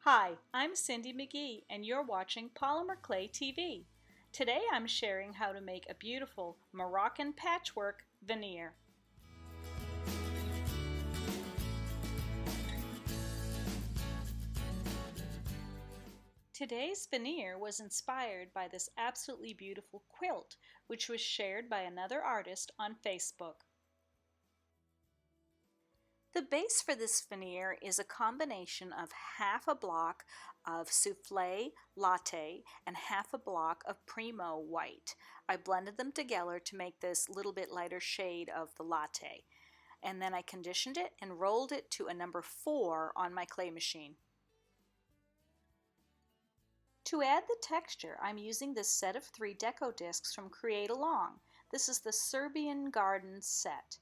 Hi, I'm Cindi McGee and you're watching Polymer Clay TV. Today I'm sharing how to make a beautiful Moroccan patchwork veneer. Today's veneer was inspired by this absolutely beautiful quilt, which was shared by another artist on Facebook. The base for this veneer is a combination of half a block of souffle latte and half a block of primo white. I blended them together to make this little bit lighter shade of the latte. And then I conditioned it and rolled it to a number 4 on my clay machine. To add the texture, I'm using this set of 3 deco discs from Create Along. This is the Serbian Gardens set.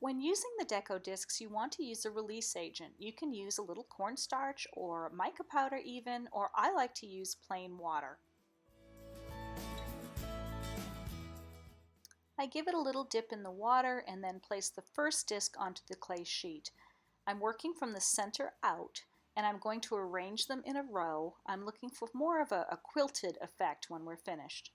When using the deco discs, you want to use a release agent. You can use a little cornstarch or mica powder even, or I like to use plain water. I give it a little dip in the water and then place the first disc onto the clay sheet. I'm working from the center out and I'm going to arrange them in a row. I'm looking for more of a quilted effect when we're finished.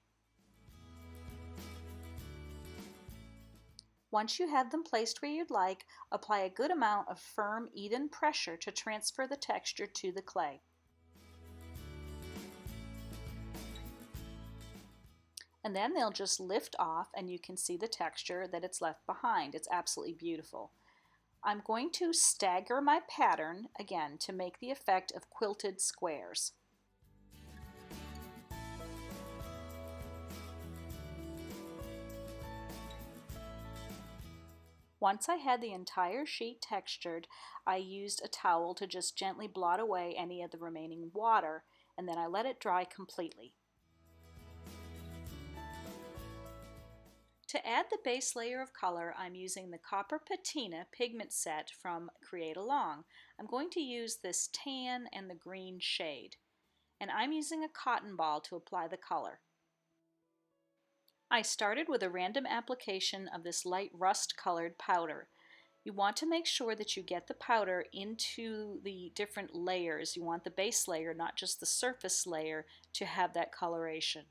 Once you have them placed where you'd like, apply a good amount of firm, even pressure to transfer the texture to the clay. And then they'll just lift off and you can see the texture that it's left behind. It's absolutely beautiful. I'm going to stagger my pattern again to make the effect of quilted squares. Once I had the entire sheet textured, I used a towel to just gently blot away any of the remaining water, and then I let it dry completely. To add the base layer of color, I'm using the Copper Patina pigment set from Create Along. I'm going to use this tan and the green shade, and I'm using a cotton ball to apply the color. I started with a random application of this light rust-colored powder. You want to make sure that you get the powder into the different layers. You want the base layer, not just the surface layer, to have that coloration.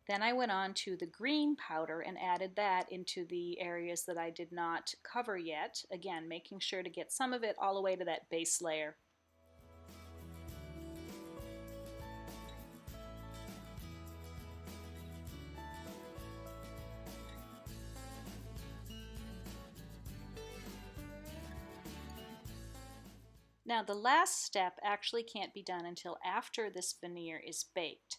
Then I went on to the green powder and added that into the areas that I did not cover yet. Again, making sure to get some of it all the way to that base layer. Now the last step actually can't be done until after this veneer is baked.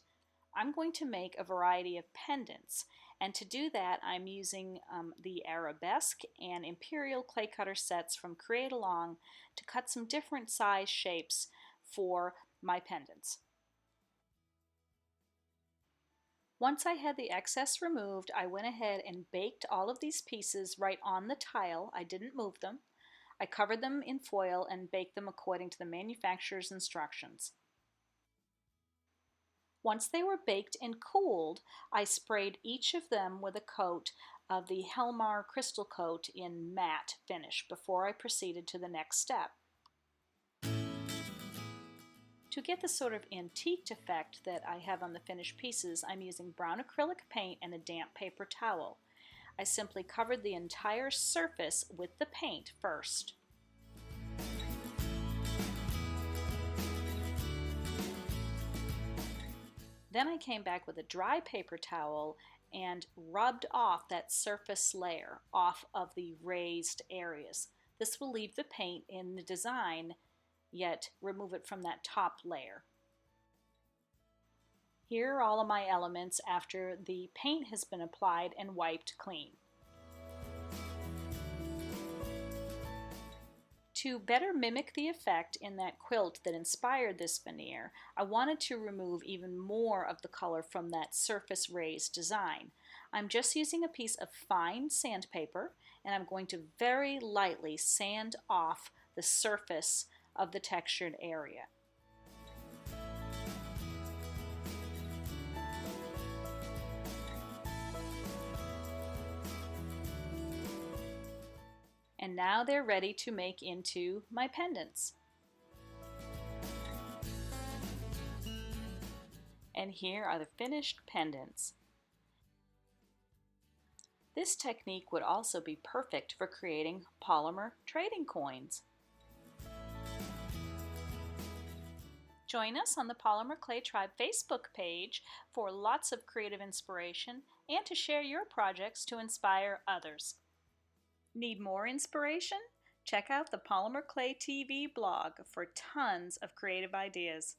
I'm going to make a variety of pendants, and to do that I'm using the Arabesque and Imperial clay cutter sets from Create Along to cut some different size shapes for my pendants. Once I had the excess removed, I went ahead and baked all of these pieces right on the tile. I didn't move them. I covered them in foil and baked them according to the manufacturer's instructions. Once they were baked and cooled, I sprayed each of them with a coat of the Helmar Crystal Coat in matte finish before I proceeded to the next step. To get the sort of antiqued effect that I have on the finished pieces, I'm using brown acrylic paint and a damp paper towel. I simply covered the entire surface with the paint first. Then I came back with a dry paper towel and rubbed off that surface layer off of the raised areas. This will leave the paint in the design, yet remove it from that top layer. Here are all of my elements after the paint has been applied and wiped clean. To better mimic the effect in that quilt that inspired this veneer, I wanted to remove even more of the color from that surface raised design. I'm just using a piece of fine sandpaper and I'm going to very lightly sand off the surface of the textured area. And now they're ready to make into my pendants. And here are the finished pendants. This technique would also be perfect for creating polymer trading coins. Join us on the Polymer Clay Tribe Facebook page for lots of creative inspiration and to share your projects to inspire others. Need more inspiration? Check out the Polymer Clay TV blog for tons of creative ideas.